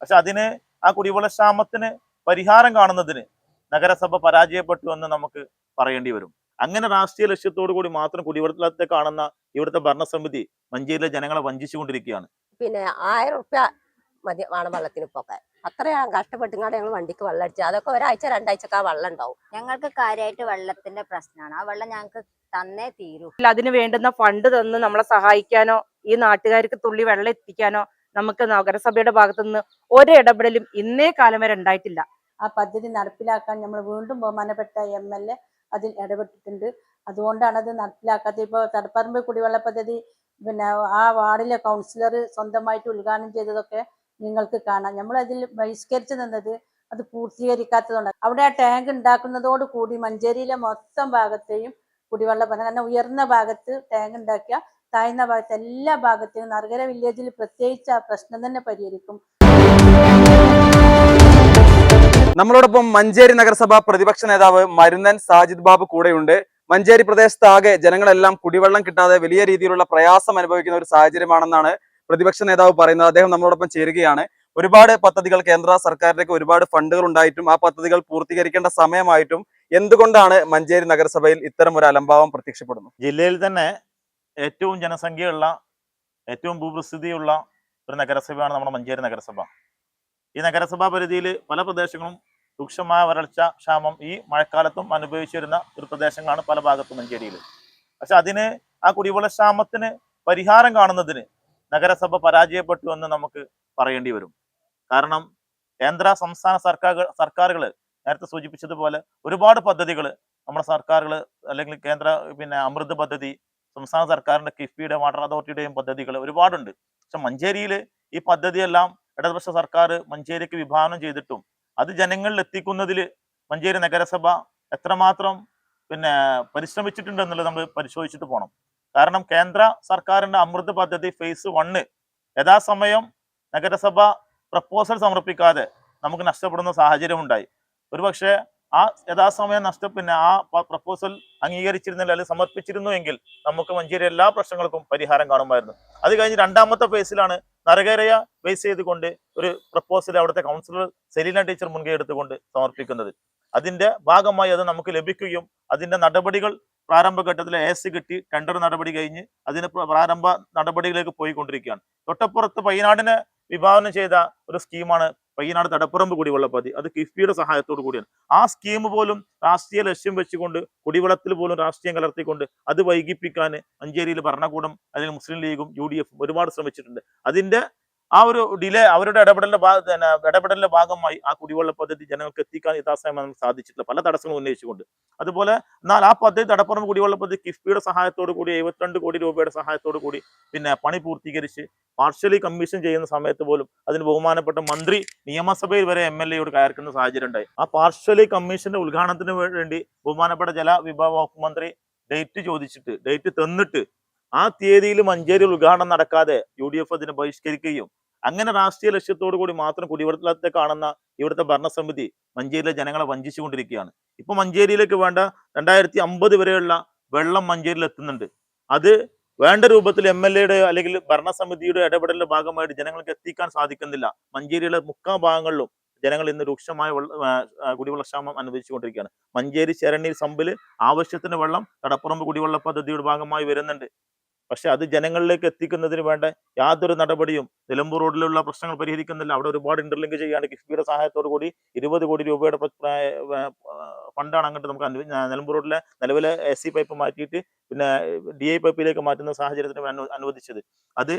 പക്ഷെ അതിന് ആ കുടിവെള്ള ക്ഷാമത്തിന് പരിഹാരം കാണുന്നതിന് നഗരസഭ പരാജയപ്പെട്ടു എന്ന് നമുക്ക് പറയേണ്ടി വരും. അങ്ങനെ രാഷ്ട്രീയ ലക്ഷ്യത്തോടു കൂടി മാത്രം കുടിവെള്ളത്തെ കാണുന്ന ഇവിടുത്തെ ഭരണസമിതി മഞ്ചേരിയിലെ ജനങ്ങളെ വഞ്ചിച്ചുകൊണ്ടിരിക്കുകയാണ്. പിന്നെ 1000 റുപ്യ മതി വേണം വെള്ളത്തിന് പോകാൻ. അത്രയും കഷ്ടപ്പെട്ടുങ്ങാണ്ട് ഞങ്ങൾ വണ്ടിക്ക് വെള്ളം അടിച്ചു. അതൊക്കെ ഒരാഴ്ച 2 ആഴ്ചക്ക് ആ വെള്ളം ഉണ്ടാവും. ഞങ്ങൾക്ക് കാര്യമായിട്ട് വെള്ളത്തിന്റെ പ്രശ്നമാണ്. ആ വെള്ളം ഞങ്ങൾക്ക് തന്നേ തീരൂ. അതിന് വേണ്ടുന്ന ഫണ്ട് തന്ന് നമ്മളെ സഹായിക്കാനോ ഈ നാട്ടുകാർക്ക് തുള്ളി വെള്ളം എത്തിക്കാനോ നമുക്ക് നഗരസഭയുടെ ഭാഗത്തുനിന്ന് ഒരു ഇടപെടലും ഇന്നേ കാലം വരെ ഉണ്ടായിട്ടില്ല. ആ പദ്ധതി നടപ്പിലാക്കാൻ നമ്മൾ വീണ്ടും ബഹുമാനപ്പെട്ട MLA അതിൽ ഇടപെട്ടിട്ടുണ്ട്. അതുകൊണ്ടാണ് അത് നടപ്പിലാക്കാത്തത്. ഇപ്പോൾ തടപ്പറമ്പ് കുടിവെള്ള പദ്ധതി പിന്നെ ആ വാർഡിലെ കൗൺസിലർ സ്വന്തമായിട്ട് ഉദ്ഘാടനം ചെയ്തതൊക്കെ നിങ്ങൾക്ക് കാണാം. നമ്മൾ അതിൽ ബഹിഷ്കരിച്ചു നിന്നത് അത് പൂർത്തീകരിക്കാത്തതുകൊണ്ടാണ്. അവിടെ ആ ടാങ്ക് ഉണ്ടാക്കുന്നതോട് കൂടി മഞ്ചേരിയിലെ മൊത്തം ഭാഗത്തെയും കുടിവെള്ള പദ്ധതി, കാരണം ഉയർന്ന ഭാഗത്ത് ടാങ്ക് ഉണ്ടാക്കിയ താഴ്ന്ന ഭാഗത്ത് എല്ലാ ഭാഗത്തെയും നർഗര വില്ലേജിൽ പ്രത്യേകിച്ച് ആ പ്രശ്നം തന്നെ പരിഹരിക്കും. നമ്മളോടൊപ്പം മഞ്ചേരി നഗരസഭ പ്രതിപക്ഷ നേതാവ് മരുന്നൻ സാജിദ് ബാബു കൂടെയുണ്ട്. മഞ്ചേരി പ്രദേശത്താകെ ജനങ്ങളെല്ലാം കുടിവെള്ളം കിട്ടാതെ വലിയ രീതിയിലുള്ള പ്രയാസം അനുഭവിക്കുന്ന ഒരു സാഹചര്യമാണെന്നാണ് പ്രതിപക്ഷ നേതാവ് പറയുന്നത്. അദ്ദേഹം നമ്മളോടൊപ്പം ചേരുകയാണ്. ഒരുപാട് പദ്ധതികൾ കേന്ദ്ര സർക്കാരിലേക്ക് ഒരുപാട് ഫണ്ടുകൾ ഉണ്ടായിട്ടും ആ പദ്ധതികൾ പൂർത്തീകരിക്കേണ്ട സമയമായിട്ടും എന്തുകൊണ്ടാണ് മഞ്ചേരി നഗരസഭയിൽ ഇത്തരം ഒരു അലംഭാവം പ്രത്യക്ഷപ്പെടുന്നത്? ജില്ലയിൽ തന്നെ ഏറ്റവും ജനസംഖ്യയുള്ള ഏറ്റവും ഭൂപ്രസിദ്ധിയുള്ള ഒരു നഗരസഭയാണ് നമ്മുടെ മഞ്ചേരി നഗരസഭ. ഈ നഗരസഭാ പരിധിയിൽ പല പ്രദേശങ്ങളും രൂക്ഷമായ വരൾച്ച ക്ഷാമം ഈ മഴക്കാലത്തും അനുഭവിച്ചിരുന്ന ഒരു പ്രദേശങ്ങളാണ് പല ഭാഗത്തും മഞ്ചേരിയിൽ. പക്ഷെ അതിന് ആ കുടിവെള്ള ക്ഷാമത്തിന് പരിഹാരം കാണുന്നതിന് നഗരസഭ പരാജയപ്പെട്ടു എന്ന് നമുക്ക് പറയേണ്ടി വരും. കാരണം കേന്ദ്ര സംസ്ഥാന സർക്കാരുകൾ നേരത്തെ സൂചിപ്പിച്ചതുപോലെ ഒരുപാട് പദ്ധതികൾ നമ്മുടെ സർക്കാരുകൾ അല്ലെങ്കിൽ കേന്ദ്ര അമൃത് പദ്ധതി, സംസ്ഥാന സർക്കാരിന്റെ കിഫ്ബിയുടെ വാട്ടർ അതോറിറ്റിയുടെയും പദ്ധതികൾ ഒരുപാടുണ്ട്. പക്ഷെ മഞ്ചേരിയിൽ ഈ പദ്ധതിയെല്ലാം ഇടതുപക്ഷ സർക്കാർ മഞ്ചേരിക്ക് വിഭാവനം ചെയ്തിട്ടും അത് ജനങ്ങളിൽ എത്തിക്കുന്നതിൽ മഞ്ചേരി നഗരസഭ എത്രമാത്രം പരിശ്രമിച്ചിട്ടുണ്ട് എന്നുള്ളത് നമ്മൾ പരിശോധിച്ചിട്ട് പോകണം. കാരണം കേന്ദ്ര സർക്കാരിന്റെ അമൃത് പദ്ധതി ഫേസ് 1 യഥാസമയം നഗരസഭ പ്രപ്പോസൽ സമർപ്പിക്കാതെ നമുക്ക് നഷ്ടപ്പെടുന്ന സാഹചര്യം ഉണ്ടായി. ഒരുപക്ഷെ ആ യഥാസമയം ആ പ്രപ്പോസൽ അംഗീകരിച്ചിരുന്നില്ല അല്ലെങ്കിൽ സമർപ്പിച്ചിരുന്നു എങ്കിൽ നമുക്ക് മഞ്ചേരി എല്ലാ പ്രശ്നങ്ങൾക്കും പരിഹാരം കാണുമായിരുന്നു. അത് കഴിഞ്ഞ് 2ാമത്തെ ഫേസിലാണ് നരകരയെ ബേസ് ചെയ്തുകൊണ്ട് ഒരു പ്രപ്പോസൽ അവിടുത്തെ കൗൺസിലർ സെലീന ടീച്ചർ മുൻകൈ എടുത്തുകൊണ്ട് സമർപ്പിക്കുന്നത്. അതിന്റെ ഭാഗമായി അത് നമുക്ക് ലഭിക്കുകയും അതിന്റെ നടപടികൾ പ്രാരംഭഘട്ടത്തിൽ AS കിട്ടി ടെൻഡർ നടപടി കഴിഞ്ഞ് അതിന് പ്രാരംഭ നടപടികളിലേക്ക് പോയിക്കൊണ്ടിരിക്കുകയാണ്. തൊട്ടപ്പുറത്ത് പയ്യനാടിനെ വിഭാവനം ചെയ്ത ഒരു സ്കീമാണ് പയ്യനാട് തടപ്പറമ്പ് കുടിവെള്ള പദ്ധതി. അത് കിഫ്ബിയുടെ സഹായത്തോടു കൂടിയാണ്. ആ സ്കീം പോലും രാഷ്ട്രീയ ലക്ഷ്യം വെച്ചുകൊണ്ട് കുടിവെള്ളത്തിൽ പോലും രാഷ്ട്രീയം കലർത്തിക്കൊണ്ട് അത് വൈകിപ്പിക്കാൻ മഞ്ചേരിയിൽ ഭരണകൂടം അല്ലെങ്കിൽ മുസ്ലിം ലീഗും UDF ഒരുപാട് ശ്രമിച്ചിട്ടുണ്ട്. അതിന്റെ ആ ഒരു ഡിലേ അവരുടെ ഇടപെടലിന്റെ ഭാഗമായി ആ കുടിവെള്ള പദ്ധതി ജനങ്ങൾക്ക് എത്തിക്കാൻ യഥാസമയം നമുക്ക് സാധിച്ചിട്ടില്ല, പല തടസ്സങ്ങളും ഉന്നയിച്ചുകൊണ്ട്. അതുപോലെ എന്നാൽ ആ പദ്ധതി തടപ്പറമ്പ് കുടിവെള്ള പദ്ധതി കിഫ്ബിയുടെ സഹായത്തോടു കൂടി 72 കോടി രൂപയുടെ സഹായത്തോടു കൂടി പണി പൂർത്തീകരിച്ച് പാർഷ്യലി കമ്മീഷൻ ചെയ്യുന്ന സമയത്ത് പോലും അതിന് ബഹുമാനപ്പെട്ട മന്ത്രി നിയമസഭയിൽ വരെ MLA കയർക്കുന്ന സാഹചര്യം ഉണ്ടായി. ആ പാർഷ്യലി കമ്മീഷന്റെ ഉദ്ഘാടനത്തിന് വേണ്ടി ബഹുമാനപ്പെട്ട ജലവിഭവ വകുപ്പ് മന്ത്രി ഡേറ്റ് തന്നിട്ട് ആ തീയതിയിൽ മഞ്ചേരിയിൽ ഉദ്ഘാടനം നടക്കാതെ UDF അതിനെ ബഹിഷ്കരിക്കുകയും അങ്ങനെ രാഷ്ട്രീയ ലക്ഷ്യത്തോടു കൂടി മാത്രം കുടിവെള്ളത്തെ കാണുന്ന ഇവിടുത്തെ ഭരണസമിതി മഞ്ചേരിയിലെ ജനങ്ങളെ വഞ്ചിച്ചുകൊണ്ടിരിക്കുകയാണ്. ഇപ്പൊ മഞ്ചേരിയിലേക്ക് വേണ്ട 2050 വരെയുള്ള വെള്ളം മഞ്ചേരിയിൽ എത്തുന്നുണ്ട്. അത് വേണ്ട രൂപത്തിൽ MLA അല്ലെങ്കിൽ ഭരണസമിതിയുടെ ഇടപെടലിന്റെ ഭാഗമായിട്ട് ജനങ്ങൾക്ക് എത്തിക്കാൻ സാധിക്കുന്നില്ല. മഞ്ചേരിയിലെ മുക്കാൽ ഭാഗങ്ങളിലും ജനങ്ങൾ ഇന്ന് രൂക്ഷമായ കുടിവെള്ള ക്ഷാമം അനുഭവിച്ചുകൊണ്ടിരിക്കുകയാണ്. മഞ്ചേരി ചരണി സമ്പിൽ ആവശ്യത്തിന് വെള്ളം തടപ്പറമ്പ് കുടിവെള്ള പദ്ധതിയുടെ ഭാഗമായി വരുന്നുണ്ട്. പക്ഷെ അത് ജനങ്ങളിലേക്ക് എത്തിക്കുന്നതിന് വേണ്ട യാതൊരു നടപടിയും നിലമ്പൂർ റോഡിലുള്ള പ്രശ്നങ്ങൾ പരിഹരിക്കുന്നില്ല. അവിടെ ഒരുപാട് ഇന്റർലിങ്ക് ചെയ്യാണ് കിഫ്ബിയുടെ സഹായത്തോടു കൂടി 20 കോടി രൂപയുടെ ഫണ്ടാണ് അങ്ങോട്ട് നമുക്ക് നിലമ്പൂർ റോഡിലെ നിലവിലെ AC പൈപ്പ് മാറ്റിയിട്ട് DI പൈപ്പിലേക്ക് മാറ്റുന്ന സാഹചര്യത്തിന് അനുവദിച്ചത്. അത്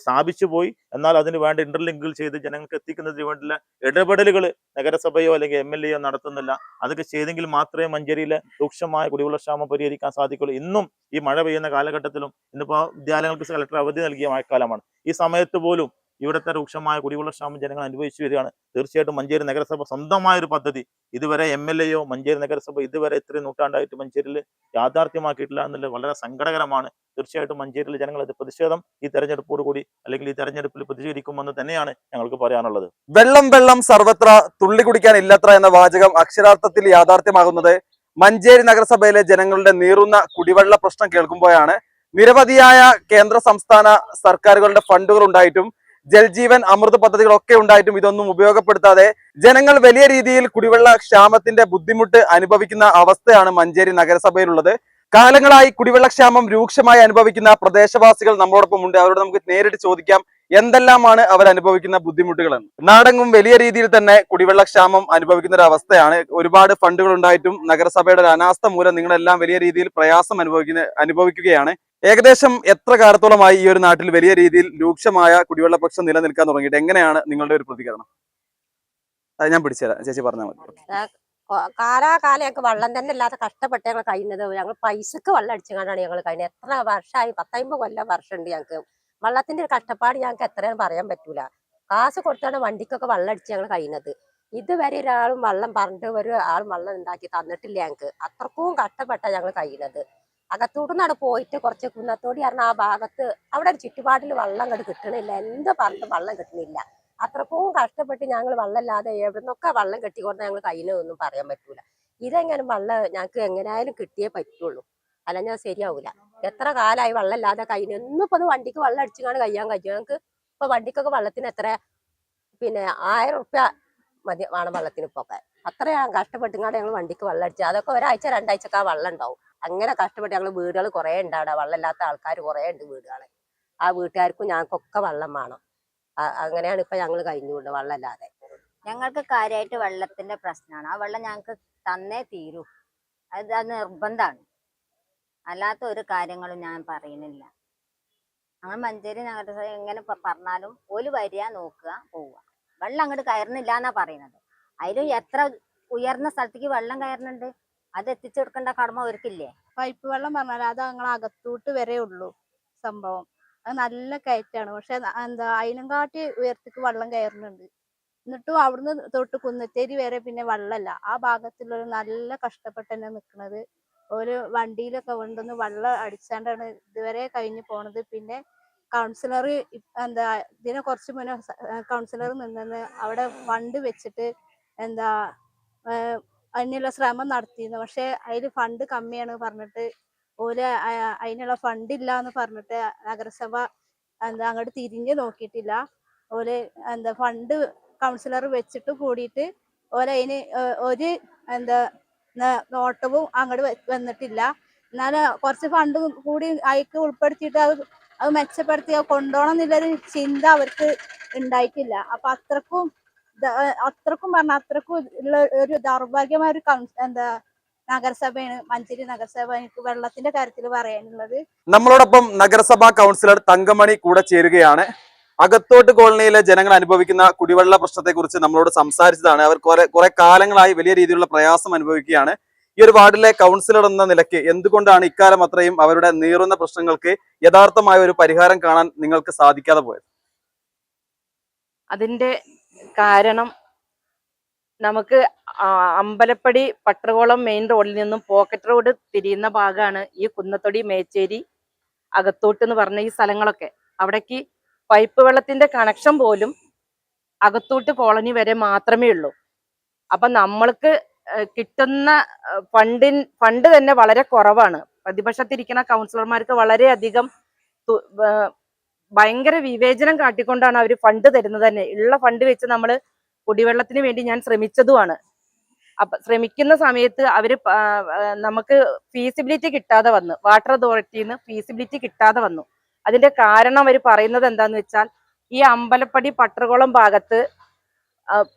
സ്ഥാപിച്ചു പോയി. എന്നാൽ അതിന് വേണ്ട ഇന്റർലിങ്കുകൾ ചെയ്ത് ജനങ്ങൾക്ക് എത്തിക്കുന്നതിന് വേണ്ടിയുള്ള ഇടപെടലുകൾ നഗരസഭയോ അല്ലെങ്കിൽ MLA നടത്തുന്നില്ല. അതൊക്കെ ചെയ്തെങ്കിൽ മാത്രമേ മഞ്ചേരിയിലെ രൂക്ഷമായ കുടിവെള്ള ക്ഷാമം പരിഹരിക്കാൻ സാധിക്കുള്ളൂ. ഇന്നും ഈ മഴ പെയ്യുന്ന കാലഘട്ടത്തിലും ഇന്നിപ്പോൾ വിദ്യാലയങ്ങൾക്ക് കളക്ടർ അവധി നൽകിയ മഴക്കാലമാണ്. ഈ സമയത്ത് പോലും ഇവിടുത്തെ രൂക്ഷമായ കുടിവെള്ള ക്ഷാമം ജനങ്ങൾ അനുഭവിച്ചു വരികയാണ്. തീർച്ചയായിട്ടും മഞ്ചേരി നഗരസഭ സ്വന്തമായൊരു പദ്ധതി ഇതുവരെ MLA മഞ്ചേരി നഗരസഭ ഇതുവരെ ഇത്രയും നൂറ്റാണ്ടായിട്ട് മഞ്ചേരിയിൽ യാഥാർത്ഥ്യമാക്കിയിട്ടില്ല എന്നുള്ളത് വളരെ സങ്കടകരമാണ്. തീർച്ചയായിട്ടും മഞ്ചേരിയിലെ ജനങ്ങൾ അത് പ്രതിഷേധം ഈ തെരഞ്ഞെടുപ്പോട് കൂടി അല്ലെങ്കിൽ ഈ തെരഞ്ഞെടുപ്പിൽ പ്രതിഷേധിക്കുമെന്ന് തന്നെയാണ് ഞങ്ങൾക്ക് പറയാനുള്ളത്. വെള്ളം സർവത്ര തുള്ളി കുടിക്കാൻ ഇല്ലത്ര എന്ന വാചകം അക്ഷരാർത്ഥത്തിൽ യാഥാർത്ഥ്യമാകുന്നത് മഞ്ചേരി നഗരസഭയിലെ ജനങ്ങളുടെ നീറുന്ന കുടിവെള്ള പ്രശ്നം കേൾക്കുമ്പോഴാണ്. നിരവധിയായ കേന്ദ്ര സംസ്ഥാന സർക്കാരുകളുടെ ഫണ്ടുകൾ ഉണ്ടായിട്ടും ജൽജീവൻ അമൃത് പദ്ധതികളൊക്കെ ഉണ്ടായിട്ടും ഇതൊന്നും ഉപയോഗപ്പെടുത്താതെ ജനങ്ങൾ വലിയ രീതിയിൽ കുടിവെള്ള ക്ഷാമത്തിന്റെ ബുദ്ധിമുട്ട് അനുഭവിക്കുന്ന അവസ്ഥയാണ് മഞ്ചേരി നഗരസഭയിലുള്ളത്. കാലങ്ങളായി കുടിവെള്ളക്ഷാമം രൂക്ഷമായി അനുഭവിക്കുന്ന പ്രദേശവാസികൾ നമ്മളോടൊപ്പം ഉണ്ട്. അവരോട് നമുക്ക് നേരിട്ട് ചോദിക്കാം എന്തെല്ലാമാണ് അവർ അനുഭവിക്കുന്ന ബുദ്ധിമുട്ടുകൾ എന്ന്. നാടെങ്ങും വലിയ രീതിയിൽ തന്നെ കുടിവെള്ളക്ഷാമം അനുഭവിക്കുന്ന ഒരു അവസ്ഥയാണ്. ഒരുപാട് ഫണ്ടുകൾ ഉണ്ടായിട്ടും നഗരസഭയുടെ ഒരു അനാസ്ഥ മൂലം നിങ്ങളെല്ലാം വലിയ രീതിയിൽ പ്രയാസം അനുഭവിക്കുകയാണ്. ഏകദേശം എത്ര കാലത്തോളമായി ഈ ഒരു നാട്ടിൽ വലിയ രീതിയിൽ രൂക്ഷമായ കുടിവെള്ള പ്രശ്നം നിലനിൽക്കാൻ തുടങ്ങിയിട്ട്? എങ്ങനെയാണ് നിങ്ങളുടെ ഒരു പ്രതികരണം? അത് ഞാൻ പിടിച്ചുതരാം, ചേച്ചി പറഞ്ഞാൽ മതി. കാലാകാലം ഞങ്ങൾക്ക് വെള്ളം തന്നെ ഇല്ലാതെ കഷ്ടപ്പെട്ട് ഞങ്ങൾ കഴിയുന്നത്. ഞങ്ങൾ പൈസക്ക് വെള്ളം അടിച്ചുകൊണ്ടാണ് ഞങ്ങൾ കഴിഞ്ഞത്. എത്ര വർഷമായി, 50 വർഷമുണ്ട് ഞങ്ങൾക്ക് വെള്ളത്തിന്റെ ഒരു കഷ്ടപ്പാട്. ഞങ്ങൾക്ക് എത്രയാണെന്ന് പറയാൻ പറ്റൂല. കാശ് കൊടുത്താണ് വണ്ടിക്കൊക്കെ വെള്ളം അടിച്ച് ഞങ്ങൾ കഴിയുന്നത്. ഇതുവരെ ഒരാളും വെള്ളം പറഞ്ഞിട്ട് ഒരാളും വെള്ളം ഉണ്ടാക്കി തന്നിട്ടില്ല ഞങ്ങൾക്ക്. അത്രക്കും കഷ്ടപ്പെട്ടാണ് ഞങ്ങൾ കഴിയുന്നത്. അകത്തോട്ടുനിന്നാണ് പോയിട്ട് കുറച്ച് കുന്നത്തോടി പറഞ്ഞ ആ ഭാഗത്ത് അവിടെ ഒരു ചുറ്റുപാടിൽ വെള്ളം അങ്ങോട്ട് കിട്ടണില്ല. എന്ത് പറഞ്ഞിട്ട് വെള്ളം കിട്ടണില്ല. അത്രക്കും കഷ്ടപ്പെട്ട് ഞങ്ങൾ വെള്ളമില്ലാതെ എവിടുന്നൊക്കെ വെള്ളം കെട്ടിക്കൊണ്ട് ഞങ്ങൾ കഴിയുന്നതൊന്നും പറയാൻ പറ്റൂല. ഇതെങ്ങനെ വെള്ളം ഞങ്ങൾക്ക് എങ്ങനെയായാലും കിട്ടിയേ പറ്റുള്ളൂ, അല്ലെങ്കിൽ ശരിയാവൂല. എത്ര കാലമായി വെള്ളമില്ലാതെ കഴിയുന്നു. ഇന്നിപ്പോ അത് വണ്ടിക്ക് വെള്ളം അടിച്ചുകൊണ്ട് കഴിയാൻ കഴിയും ഞങ്ങൾക്ക്. ഇപ്പൊ വണ്ടിക്കൊക്കെ വെള്ളത്തിന് എത്ര 1000 റുപ്യ മതി വേണം വെള്ളത്തിന് ഇപ്പൊക്കെ. അത്രയാണ് കഷ്ടപ്പെട്ടുങ്ങാണ്ട് ഞങ്ങൾ വണ്ടിക്ക് വെള്ളം അടിച്ചത്. അതൊക്കെ ഒരാഴ്ച 2 ആഴ്ചക്ക് ആ വെള്ളം ഉണ്ടാവും. അങ്ങനെ കഷ്ടപ്പെട്ട് ഞങ്ങൾ വീടുകൾ കുറെ ഉണ്ട് അവിടെ. വെള്ളമില്ലാത്ത ആൾക്കാർ കുറെ ഉണ്ട് വീടുകൾ. ആ വീട്ടുകാർക്കും ഞങ്ങൾക്കൊക്കെ വെള്ളം വേണം. അങ്ങനെയാണ് ഇപ്പൊ ഞങ്ങൾ കഴിഞ്ഞുകൊണ്ട് വെള്ളമില്ലാതെ. ഞങ്ങൾക്ക് കാര്യമായിട്ട് വെള്ളത്തിന്റെ പ്രശ്നമാണ്. ആ വെള്ളം ഞങ്ങൾക്ക് തന്നേ തീരൂ. അത് നിർബന്ധമാണ്. അല്ലാത്ത ഒരു കാര്യങ്ങളും ഞാൻ പറയുന്നില്ല. ഞങ്ങൾ മഞ്ചേരി നഗരസഭ എങ്ങനെ പറഞ്ഞാലും ഓല് വരിക, നോക്കുക, പോവുക. വെള്ളം അങ്ങോട്ട് കയറുന്നില്ല എന്നാ പറയുന്നത്. അതിലും എത്ര ഉയർന്ന സ്ഥലത്തേക്ക് വെള്ളം കയറുന്നുണ്ട്, അത് എത്തിച്ചു കൊടുക്കേണ്ട കടമ അവർക്കില്ലേ? പൈപ്പ് വെള്ളം പറഞ്ഞാൽ അത് ഞങ്ങൾ അകത്തോട്ട് വരെ ഉള്ളൂ സംഭവം. അത് നല്ല കയറ്റാണ്. പക്ഷെ അതിനും കാട്ടി ഉയരത്തേക്ക് വെള്ളം കയറുന്നുണ്ട്. എന്നിട്ടും അവിടുന്ന് തൊട്ട് കുന്നത്തേരി വരെ പിന്നെ വെള്ളമല്ല. ആ ഭാഗത്തുള്ളൊരു നല്ല കഷ്ടപ്പെട്ട് തന്നെ നിൽക്കുന്നത്. ഒരു വണ്ടിയിലൊക്കെ കൊണ്ടുവന്ന് വെള്ളം അടിച്ചാണ്ടാണ് ഇതുവരെ കഴിഞ്ഞു പോണത്. പിന്നെ കൗൺസിലർ ഇതിനെ കുറച്ച് മുന്നേ കൗൺസിലർ നിന്നെന്ന് അവിടെ ഫണ്ട് വെച്ചിട്ട് അതിനുള്ള ശ്രമം നടത്തിയിരുന്നു. പക്ഷെ അതിൽ ഫണ്ട് കമ്മിയാണ് പറഞ്ഞിട്ട് ഓല് അതിനുള്ള ഫണ്ട് ഇല്ല എന്ന് പറഞ്ഞിട്ട് നഗരസഭ അങ്ങോട്ട് തിരിഞ്ഞ് നോക്കിയിട്ടില്ല. ഓല് ഫണ്ട് കൗൺസിലർ വെച്ചിട്ട് കൂടിയിട്ട് ഓല് അതിന് ഒരു നോട്ടവും അങ്ങോട്ട് വന്നിട്ടില്ല. എന്നാലും കുറച്ച് ഫണ്ട് കൂടി അതിക്ക് ഉൾപ്പെടുത്തിയിട്ട് അത് മെച്ചപ്പെടുത്തി കൊണ്ടുപോകണം എന്നുള്ളൊരു ചിന്ത അവർക്ക് ഉണ്ടായിട്ടില്ല. അപ്പൊ അത്രക്കും പറഞ്ഞ അത്രക്കും ഉള്ള ഒരു ദൗർഭാഗ്യമായ ഒരു നഗരസഭയാണ് മഞ്ചേരി നഗരസഭ. എനിക്ക് വെള്ളത്തിന്റെ കാര്യത്തിൽ പറയാനുള്ളത്. നമ്മളോടൊപ്പം നഗരസഭാ കൗൺസിലർ തങ്കമണി കൂടെ ചേരുകയാണ്. അകത്തോട്ട് കോളനിയിലെ ജനങ്ങൾ അനുഭവിക്കുന്ന കുടിവെള്ള പ്രശ്നത്തെ കുറിച്ച് നമ്മളോട് സംസാരിച്ചതാണ്. അവർ കുറെ കാലങ്ങളായി വലിയ രീതിയിലുള്ള പ്രയാസം അനുഭവിക്കുകയാണ്. ഈ ഒരു വാർഡിലെ കൗൺസിലർ എന്ന നിലയ്ക്ക് എന്തുകൊണ്ടാണ് ഇക്കാലം അത്രയും അവരുടെ നീറുന്ന പ്രശ്നങ്ങൾക്ക് യഥാർത്ഥമായ ഒരു പരിഹാരം കാണാൻ നിങ്ങൾക്ക് സാധിക്കാതെ പോയത്? അതിന്റെ കാരണം നമുക്ക് അമ്പലപ്പടി പട്ടർകോളം മെയിൻ റോഡിൽ നിന്നും പോക്കറ്റ് റോഡ് തിരിയുന്ന ഭാഗമാണ് ഈ കുന്നത്തൊടി, മേച്ചേരി, അകത്തോട്ട് എന്ന് പറഞ്ഞ ഈ സ്ഥലങ്ങളൊക്കെ. അവിടേക്ക് പൈപ്പ് വെള്ളത്തിന്റെ കണക്ഷൻ പോലും അകത്തോട്ട് കോളനി വരെ മാത്രമേ ഉള്ളൂ. അപ്പൊ നമ്മൾക്ക് കിട്ടുന്ന ഫണ്ട് തന്നെ വളരെ കുറവാണ്. പ്രതിപക്ഷത്തിരിക്കുന്ന കൗൺസിലർമാർക്ക് വളരെയധികം ഭയങ്കര വിവേചനം കാട്ടിക്കൊണ്ടാണ് അവർ ഫണ്ട് തരുന്നത് തന്നെ. ഉള്ള ഫണ്ട് വെച്ച് നമ്മൾ കുടിവെള്ളത്തിന് വേണ്ടി ഞാൻ ശ്രമിച്ചതുമാണ്. അപ്പൊ ശ്രമിക്കുന്ന സമയത്ത് അവര് നമുക്ക് ഫീസിബിലിറ്റി കിട്ടാതെ വന്നു. വാട്ടർ അതോറിറ്റിന്ന് ഫീസിബിലിറ്റി കിട്ടാതെ വന്നു. അതിന്റെ കാരണം അവർ പറയുന്നത് എന്താന്ന് വെച്ചാൽ, ഈ അമ്പലപ്പടി പട്ടർകുളം ഭാഗത്ത്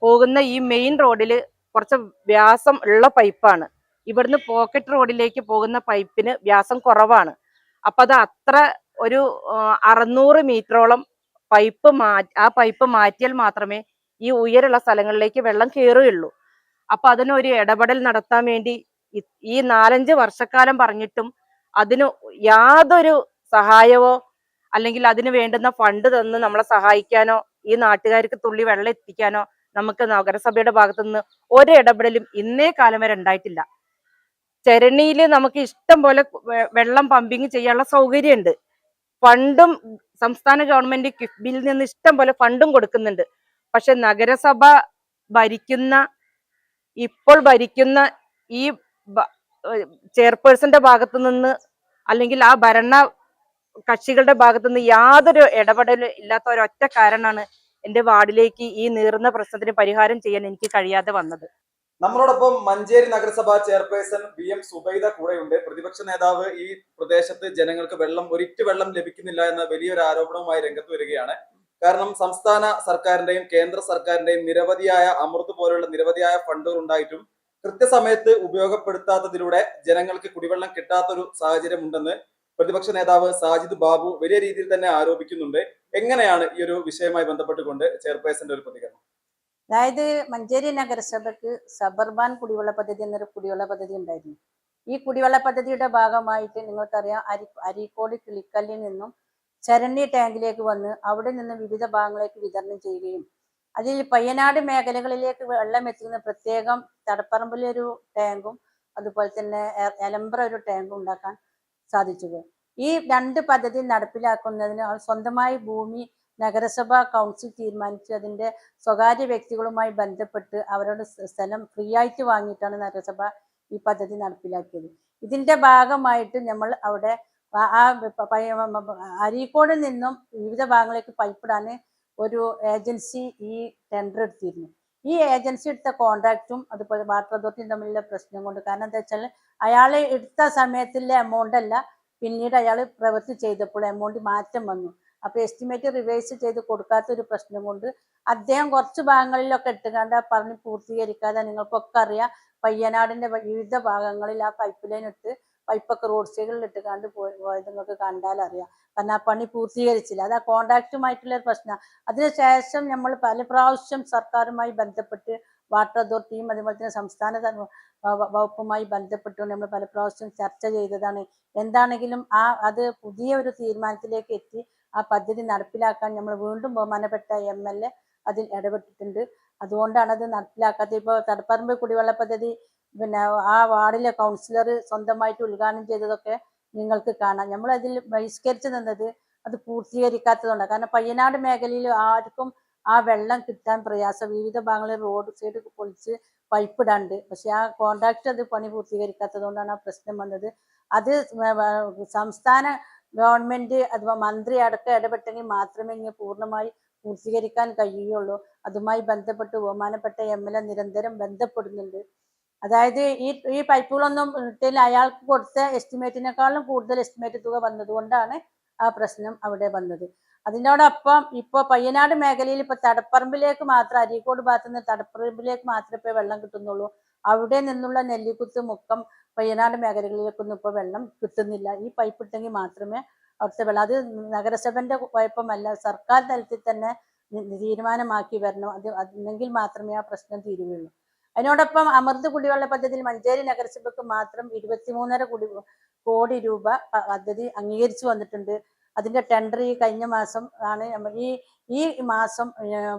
പോകുന്ന ഈ മെയിൻ റോഡില് കുറച്ച് വ്യാസം ഉള്ള പൈപ്പാണ്. ഇവിടുന്ന് പോക്കറ്റ് റോഡിലേക്ക് പോകുന്ന പൈപ്പിന് വ്യാസം കുറവാണ്. അപ്പൊ അത് അത്ര ഒരു 600 മീറ്ററോളം ആ പൈപ്പ് മാറ്റിയാൽ മാത്രമേ ഈ ഉയരുള്ള സ്ഥലങ്ങളിലേക്ക് വെള്ളം കയറുകയുള്ളൂ. അപ്പൊ അതിനൊരു ഇടപെടൽ നടത്താൻ വേണ്ടി ഈ 4-5 വർഷക്കാലം പറഞ്ഞിട്ടും അതിന് യാതൊരു സഹായമോ അല്ലെങ്കിൽ അതിന് വേണ്ടുന്ന ഫണ്ട് തന്ന് നമ്മളെ സഹായിക്കാനോ ഈ നാട്ടുകാർക്ക് തുള്ളി വെള്ളം എത്തിക്കാനോ നമുക്ക് നഗരസഭയുടെ ഭാഗത്തുനിന്ന് ഒരു ഇടപെടലും ഇന്നേ കാലം വരെ ഉണ്ടായിട്ടില്ല. ചരണിയില് നമുക്ക് ഇഷ്ടം പോലെ വെള്ളം പമ്പിങ് ചെയ്യാനുള്ള സൗകര്യമുണ്ട്. ഫണ്ടും സംസ്ഥാന ഗവൺമെന്റ് കിഫ്ബിയിൽ നിന്ന് ഇഷ്ടം പോലെ ഫണ്ടും കൊടുക്കുന്നുണ്ട്. പക്ഷെ നഗരസഭ ഇപ്പോൾ ഭരിക്കുന്ന ഈ ചെയർപേഴ്സന്റെ ഭാഗത്തു നിന്ന് അല്ലെങ്കിൽ ആ ഭരണ കക്ഷികളുടെ ഭാഗത്തുനിന്ന് യാതൊരു ഇടപെടലും ഇല്ലാത്ത ഒരൊറ്റ കാരണമാണ് എന്റെ വാർഡിലേക്ക് ഈ നീറുന്ന പ്രശ്നത്തിന് പരിഹാരം ചെയ്യാൻ എനിക്ക് കഴിയാതെ വന്നത്. നമ്മളോടൊപ്പം മഞ്ചേരി നഗരസഭാ ചെയർപേഴ്സൺ VM സുബൈദ കൂടെയുണ്ട്. പ്രതിപക്ഷ നേതാവ് ഈ പ്രദേശത്ത് ജനങ്ങൾക്ക് ഒരിറ്റ് വെള്ളം ലഭിക്കുന്നില്ല എന്ന വലിയൊരു ആരോപണവുമായി രംഗത്ത് വരികയാണ്. കാരണം സംസ്ഥാന സർക്കാരിന്റെയും കേന്ദ്ര സർക്കാരിന്റെയും നിരവധിയായ അമൃത് പോലുള്ള നിരവധിയായ ഫണ്ടുകൾ ഉണ്ടായിട്ടും കൃത്യസമയത്ത് ഉപയോഗപ്പെടുത്താത്തതിലൂടെ ജനങ്ങൾക്ക് കുടിവെള്ളം കിട്ടാത്തൊരു സാഹചര്യം ഉണ്ടെന്ന് പ്രതിപക്ഷ നേതാവ് സാജിദ് ബാബു വലിയ രീതിയിൽ തന്നെ ആരോപിക്കുന്നുണ്ട്. എങ്ങനെയാണ് ഈ ഒരു വിഷയവുമായി ബന്ധപ്പെട്ടുകൊണ്ട് ചെയർപേഴ്സന്റെ ഒരു പ്രതികരണം? അതായത് മഞ്ചേരി നഗരസഭയ്ക്ക് സബർബാൻ കുടിവെള്ള പദ്ധതി എന്നൊരു കുടിവെള്ള പദ്ധതി ഉണ്ടായിരുന്നു. ഈ കുടിവെള്ള പദ്ധതിയുടെ ഭാഗമായിട്ട് നിങ്ങൾക്കറിയാം അരീക്കോട് കിളിക്കല്ലിൽ നിന്നും ചരണ്ണി ടാങ്കിലേക്ക് വന്ന് അവിടെ നിന്ന് വിവിധ ഭാഗങ്ങളിലേക്ക് വിതരണം ചെയ്യുകയും അതിൽ പയ്യനാട് മേഖലകളിലേക്ക് വെള്ളം എത്തുന്ന പ്രത്യേകം തടപ്പറമ്പിലൊരു ടാങ്കും അതുപോലെ തന്നെ എലമ്പ്ര ഒരു ടാങ്കും ഉണ്ടാക്കാൻ സാധിച്ചത്. ഈ 2 പദ്ധതി നടപ്പിലാക്കുന്നതിന് സ്വന്തമായി ഭൂമി നഗരസഭ കൗൺസിൽ തീരുമാനിച്ച് അതിൻ്റെ സ്വകാര്യ വ്യക്തികളുമായി ബന്ധപ്പെട്ട് അവരുടെ സ്ഥലം ഫ്രീ ആയിട്ട് വാങ്ങിയിട്ടാണ് നഗരസഭ ഈ പദ്ധതി നടപ്പിലാക്കിയത്. ഇതിൻ്റെ ഭാഗമായിട്ട് നമ്മൾ അവിടെ അരീക്കോടിൽ നിന്നും വിവിധ ഭാഗങ്ങളിലേക്ക് പൈപ്പിടാൻ ഒരു ഏജൻസി ഈ ടെൻഡർ എടുത്തിരുന്നു. ഈ ഏജൻസി എടുത്ത കോൺട്രാക്റ്റും അതുപോലെ വാട്ടർ അതോറിറ്റിയും തമ്മിലുള്ള പ്രശ്നം കൊണ്ട്, കാരണം എന്താ വെച്ചാൽ അയാൾ എടുത്ത സമയത്തിലെ എമൗണ്ട് അല്ല, പിന്നീട് അയാൾ പ്രവൃത്തി ചെയ്തപ്പോൾ എമൗണ്ട് മാറ്റം വന്നു. അപ്പോൾ എസ്റ്റിമേറ്റ് റിവൈസ് ചെയ്ത് കൊടുക്കാത്തൊരു പ്രശ്നം കൊണ്ട് അദ്ദേഹം കുറച്ച് ഭാഗങ്ങളിലൊക്കെ ഇട്ടുകൊണ്ട് പറഞ്ഞ് പൂർത്തീകരിക്കാതെ, നിങ്ങൾക്കൊക്കെ അറിയാം പയ്യനാടിൻ്റെ വിവിധ ഭാഗങ്ങളിൽ ആ പൈപ്പ് ലൈൻ ഇട്ട് പൈപ്പൊക്കെ റോഡ് സൈഡിൽ ഇട്ടുകൊണ്ട് പോയത് നിങ്ങൾക്ക് കണ്ടാൽ അറിയാം. കാരണം ആ പണി പൂർത്തീകരിച്ചില്ല. അത് ആ കോൺട്രാക്റ്റുമായിട്ടുള്ള ഒരു പ്രശ്നം. അതിനുശേഷം നമ്മൾ പല പ്രാവശ്യം സർക്കാരുമായി ബന്ധപ്പെട്ട് വാട്ടർ അതോറിറ്റിയും അതുപോലെ തന്നെ സംസ്ഥാന വകുപ്പുമായി ബന്ധപ്പെട്ടുകൊണ്ട് നമ്മൾ പല പ്രാവശ്യം ചർച്ച ചെയ്തതാണ്. എന്താണെങ്കിലും അത് പുതിയ ഒരു തീരുമാനത്തിലേക്ക് എത്തി ആ പദ്ധതി നടപ്പിലാക്കാൻ നമ്മൾ വീണ്ടും ബഹുമാനപ്പെട്ട MLA അതിൽ ഇടപെട്ടിട്ടുണ്ട്. അതുകൊണ്ടാണ് അത് നടപ്പിലാക്കാത്തത്. ഇപ്പോൾ തടപ്പറമ്പ് കുടിവെള്ള പദ്ധതി പിന്നെ ആ വാർഡിലെ കൗൺസിലർ സ്വന്തമായിട്ട് ഉദ്ഘാടനം ചെയ്തതൊക്കെ നിങ്ങൾക്ക് കാണാം. നമ്മൾ അതിൽ ബഹിഷ്കരിച്ച് നിന്നത് അത് പൂർത്തീകരിക്കാത്തതുകൊണ്ടാണ്. കാരണം പയ്യനാട് മേഖലയിൽ ആർക്കും ആ വെള്ളം കിട്ടാൻ പ്രയാസം. വിവിധ ഭാഗങ്ങളിൽ റോഡ് സൈഡ് പൊളിച്ച് പൈപ്പ് ഇടാണ്ട്, പക്ഷെ ആ കോൺട്രാക്ട് അത് പണി പൂർത്തീകരിക്കാത്തത് കൊണ്ടാണ് ആ പ്രശ്നം വന്നത്. അത് സംസ്ഥാന ഗവൺമെന്റ് അഥവാ മന്ത്രി അടക്കം ഇടപെട്ടെങ്കിൽ മാത്രമേ ഇനി പൂർണ്ണമായി പൂർത്തീകരിക്കാൻ കഴിയുകയുള്ളൂ. അതുമായി ബന്ധപ്പെട്ട് ബഹുമാനപ്പെട്ട MLA നിരന്തരം ബന്ധപ്പെടുന്നുണ്ട്. അതായത് ഈ പൈപ്പുകളൊന്നും ഇട്ടില്ല, അയാൾക്ക് കൊടുത്ത എസ്റ്റിമേറ്റിനേക്കാളും കൂടുതൽ എസ്റ്റിമേറ്റ് തുക വന്നതുകൊണ്ടാണ് ആ പ്രശ്നം അവിടെ വന്നത്. അതിനോടൊപ്പം ഇപ്പോൾ പയ്യനാട് മേഖലയിൽ ഇപ്പോൾ തടപ്പറമ്പിലേക്ക് മാത്രം, അരീക്കോട് ഭാഗത്തു നിന്ന് തടപ്പറമ്പിലേക്ക് മാത്രമേ ഇപ്പോൾ വെള്ളം കിട്ടുന്നുള്ളൂ. അവിടെ നിന്നുള്ള നെല്ലിക്കുത്ത് മുക്കം പയ്യനാട് മേഖലകളിലേക്കൊന്നും ഇപ്പോൾ വെള്ളം കിട്ടുന്നില്ല. ഈ പൈപ്പ് ഇട്ടെങ്കിൽ മാത്രമേ അവിടുത്തെ വെള്ളം, അത് നഗരസഭന്റെ കുഴപ്പമല്ല, സർക്കാർ തലത്തിൽ തന്നെ തീരുമാനമാക്കി വരണം. അതെങ്കിൽ മാത്രമേ ആ പ്രശ്നം തീരുകയുള്ളൂ. അതിനോടൊപ്പം അമൃത് കുടിവെള്ള പദ്ധതിയിൽ മഞ്ചേരി നഗരസഭയ്ക്ക് മാത്രം 23.5 കോടി രൂപ പദ്ധതി അംഗീകരിച്ചു വന്നിട്ടുണ്ട്. അതിന്റെ ടെൻഡർ ഈ കഴിഞ്ഞ മാസം ആണ്, ഈ മാസം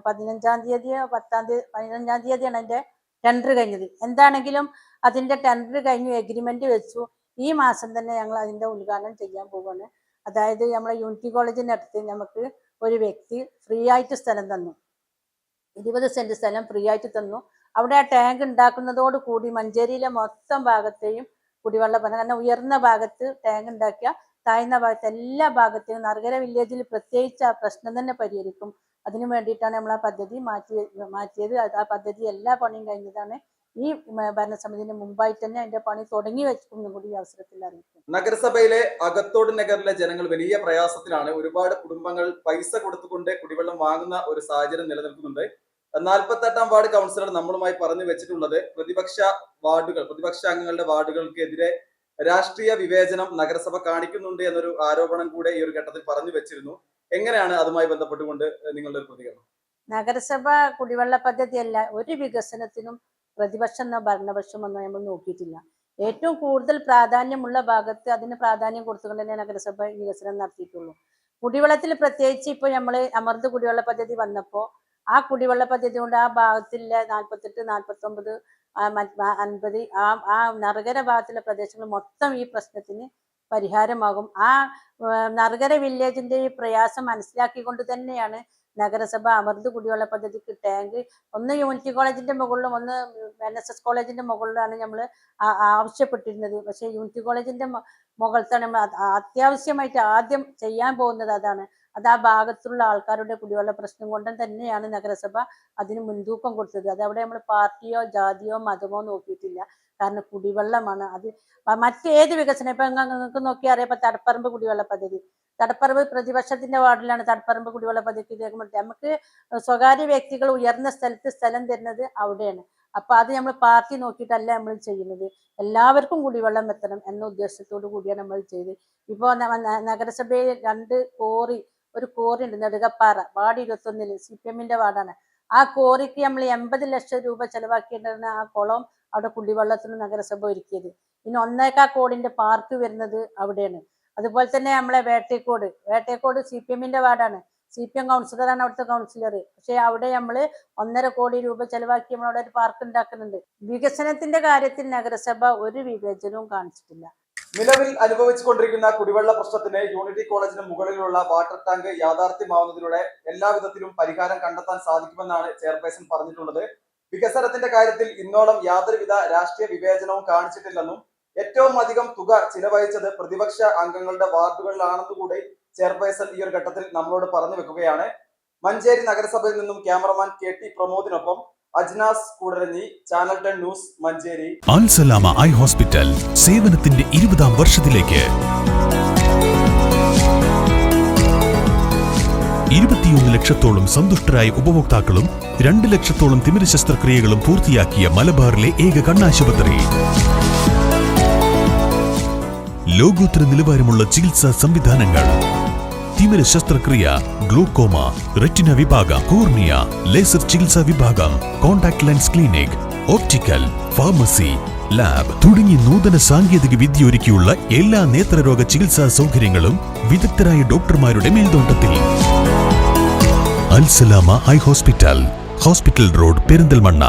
15-ാം തീയതിയോ 15-ാം തീയതിയാണ് അതിന്റെ ടെൻഡർ കഴിഞ്ഞത്. എന്താണെങ്കിലും അതിന്റെ ടെൻഡർ കഴിഞ്ഞു, എഗ്രിമെന്റ് വെച്ചു. ഈ മാസം തന്നെ ഞങ്ങൾ അതിന്റെ ഉദ്ഘാടനം ചെയ്യാൻ പോവുകയാണ്. അതായത് നമ്മളെ യൂണിറ്റി കോളേജിനടുത്ത് നമുക്ക് ഒരു വ്യക്തി ഫ്രീ ആയിട്ട് സ്ഥലം തന്നു, 20 സെന്റ് സ്ഥലം ഫ്രീ ആയിട്ട് തന്നു. അവിടെ ആ ടാങ്ക് ഉണ്ടാക്കുന്നതോട് കൂടി മഞ്ചേരിയിലെ മൊത്തം ഭാഗത്തെയും കുടിവെള്ള പദ്ധതി, കാരണം ഉയർന്ന ഭാഗത്ത് ടാങ്ക് ഉണ്ടാക്കിയ താഴ്ന്ന ഭാഗത്ത് എല്ലാ ഭാഗത്തെയും നർഗര വില്ലേജിൽ പ്രത്യേകിച്ച് ആ പ്രശ്നം തന്നെ പരിഹരിക്കും. അതിനു വേണ്ടിയിട്ടാണ് നമ്മൾ ആ പദ്ധതി മാറ്റിയത്. ആ പദ്ധതി എല്ലാ പണിയും കഴിഞ്ഞതാണ്. ഈ ഭരണസമിതിന് മുമ്പായിട്ട് തന്നെ അതിന്റെ പണി തുടങ്ങി വെച്ചിട്ടും കൂടി ഈ അവസരത്തിൽ അറിയിക്കും. നഗരസഭയിലെ അകത്തോട് നഗറിലെ ജനങ്ങൾ വലിയ പ്രയാസത്തിലാണ്. ഒരുപാട് കുടുംബങ്ങൾ പൈസ കൊടുത്തുകൊണ്ട് കുടിവെള്ളം വാങ്ങുന്ന ഒരു സാഹചര്യം നിലനിൽക്കുന്നുണ്ട്. 48-ാം വാർഡ് കൗൺസിലർ നമ്മളുമായി പറഞ്ഞു വെച്ചിട്ടുള്ളത് പ്രതിപക്ഷ അംഗങ്ങളുടെ വാർഡുകൾക്കെതിരെ രാഷ്ട്രീയ വിവേചനം നഗരസഭ കാണിക്കുന്നുണ്ട് എന്നൊരു ആരോപണം കൂടെ ഈ ഒരു ഘട്ടത്തിൽ പറഞ്ഞു വെച്ചിരുന്നു. എങ്ങനെയാണ് അതുമായി ബന്ധപ്പെട്ടുകൊണ്ട് നിങ്ങളുടെ ഒരു പ്രതികരണം? നഗരസഭ കുടിവെള്ള പദ്ധതിയല്ല, ഒരു വികസനത്തിനും പ്രതിപക്ഷമെന്നോ ഭരണപക്ഷമെന്നോ നമ്മൾ നോക്കിയിട്ടില്ല. ഏറ്റവും കൂടുതൽ പ്രാധാന്യമുള്ള ഭാഗത്ത് അതിന് പ്രാധാന്യം കൊടുത്തുകൊണ്ട് തന്നെ നഗരസഭ വികസനം നടത്തിയിട്ടുള്ളൂ. കുടിവെള്ളത്തിൽ പ്രത്യേകിച്ച് ഇപ്പോൾ നമ്മൾ അമൃത് കുടിവെള്ള പദ്ധതി വന്നപ്പോൾ ആ കുടിവെള്ള പദ്ധതി കൊണ്ട് ആ ഭാഗത്തിലെ 48, 49, 50 ആ നർഗര ഭാഗത്തിലെ പ്രദേശങ്ങൾ മൊത്തം ഈ പ്രശ്നത്തിന് പരിഹാരമാകും. ആ നർഗര വില്ലേജിന്റെ ഈ പ്രയാസം മനസ്സിലാക്കിക്കൊണ്ട് തന്നെയാണ് നഗരസഭ അമൃത് കുടിവെള്ള പദ്ധതിക്ക് ടാങ്ക് ഒന്ന് യൂണിറ്റി കോളേജിന്റെ മുകളിലും ഒന്ന് NSS കോളേജിന്റെ മുകളിലാണ് നമ്മൾ ആവശ്യപ്പെട്ടിരുന്നത്. പക്ഷേ യൂണിറ്റി കോളേജിന്റെ മുകളിലത്താണ് നമ്മൾ അത്യാവശ്യമായിട്ട് ആദ്യം ചെയ്യാൻ പോകുന്നത്. അതാണ് അത് ആ ഭാഗത്തുള്ള ആൾക്കാരുടെ കുടിവെള്ള പ്രശ്നം കൊണ്ട് തന്നെയാണ് നഗരസഭ അതിന് മുൻതൂക്കം കൊടുത്തത്. അതവിടെ നമ്മൾ പാർട്ടിയോ ജാതിയോ മതമോ നോക്കിയിട്ടില്ല. കാരണം കുടിവെള്ളമാണ് അത്. മറ്റേത് വികസനം ഇപ്പൊ നിങ്ങൾക്ക് നോക്കി അറിയാം. ഇപ്പൊ തടപ്പറമ്പ് കുടിവെള്ള പദ്ധതി, തടപ്പറമ്പ് പ്രതിപക്ഷത്തിന്റെ വാർഡിലാണ് തടപ്പറമ്പ് കുടിവെള്ള പദ്ധതി. നമുക്ക് സ്വകാര്യ വ്യക്തികൾ ഉയർന്ന സ്ഥലത്ത് സ്ഥലം തരുന്നത് അവിടെയാണ്. അപ്പൊ അത് നമ്മൾ പാർട്ടി നോക്കിയിട്ടല്ല നമ്മൾ ചെയ്യുന്നത്. എല്ലാവർക്കും കുടിവെള്ളം എത്തണം എന്ന ഉദ്ദേശത്തോടു കൂടിയാണ് നമ്മൾ ചെയ്തത്. ഇപ്പോൾ നഗരസഭയിൽ 2 കോറി, ഒരു കോറി ഉണ്ട് നെടുകപ്പാറ, വാർഡ് 21 CPM-ന്റെ വാർഡാണ്. ആ കോറിക്ക് നമ്മൾ 80 ലക്ഷം രൂപ ചെലവാക്കിയിട്ടാണ് ആ കുളം അവിടെ കുടിവെള്ളത്തിന് നഗരസഭ ഒരുക്കിയത്. ഇനി 1.25 കോടിന്റെ പാർക്ക് വരുന്നത് അവിടെയാണ്. അതുപോലെ തന്നെ നമ്മളെ വേട്ടേക്കോട് CPM-ന്റെ വാർഡാണ്. CPM കൗൺസിലറാണ് അവിടുത്തെ കൗൺസിലർ. പക്ഷെ അവിടെ നമ്മൾ 1.5 കോടി രൂപ ചെലവാക്കി നമ്മളവിടെ ഒരു പാർക്ക് ഉണ്ടാക്കുന്നുണ്ട്. വികസനത്തിന്റെ കാര്യത്തിൽ നഗരസഭ ഒരു വിവേചനവും കാണിച്ചിട്ടില്ല. നിലവിൽ അനുഭവിച്ചുകൊണ്ടിരിക്കുന്ന കുടിവെള്ള പ്രശ്നത്തിന് യൂണിറ്റി കോളേജിന് മുകളിലുള്ള വാട്ടർ ടാങ്ക് യാഥാർത്ഥ്യമാവുന്നതിലൂടെ എല്ലാവിധത്തിലും പരിഹാരം കണ്ടെത്താൻ സാധിക്കുമെന്നാണ് ചെയർപേഴ്സൺ പറഞ്ഞിട്ടുള്ളത്. വികസനത്തിന്റെ കാര്യത്തിൽ ഇന്നോളം യാതൊരുവിധ രാഷ്ട്രീയ വിവേചനവും കാണിച്ചിട്ടില്ലെന്നും ഏറ്റവും അധികം തുക ചിലവഴിച്ചത് പ്രതിപക്ഷ അംഗങ്ങളുടെ വാർഡുകളിലാണെന്നുകൂടി ചെയർപേഴ്സൺ ഈ ഒരു ഘട്ടത്തിൽ നമ്മളോട് പറഞ്ഞു വെക്കുകയാണ്. മഞ്ചേരി നഗരസഭയിൽ നിന്നും ക്യാമറമാൻ KT പ്രമോദിനൊപ്പം Ajnas Koodaranji, channel 10 news, Manjeri. Alsalama eye hospital സേവനത്തിന്റെ 20ാം വർഷത്തിലേക്ക് 21 ലക്ഷത്തോളം സന്തുഷ്ടരായ ഉപഭോക്താക്കളും 2 ലക്ഷത്തോളം തിമിര ശസ്ത്രക്രിയകളും പൂർത്തിയാക്കിയ മലബാറിലെ ഏക കണ്ണാശുപത്രി. ലോകോത്തര നിലവാരമുള്ള ചികിത്സാ സംവിധാനങ്ങൾ, തിമിര ശസ്ത്രക്രിയ, ഗ്ലൂക്കോമ, റെറ്റിന വിഭാഗം, കോർണിയ, ലേസർ ചികിത്സാ വിഭാഗം, contact lens clinic, optical, pharmacy, lab തുടങ്ങി നൂതന സാങ്കേതിക വിദ്യ ഒരുക്കിയുള്ള എല്ലാ നേത്രരോഗ ചികിത്സാ സൗകര്യങ്ങളും വിദഗ്ധരായ ഡോക്ടർമാരുടെ മേൽനോട്ടത്തിൽ. Al Salama eye hospital, hospital road, Perinthalmanna.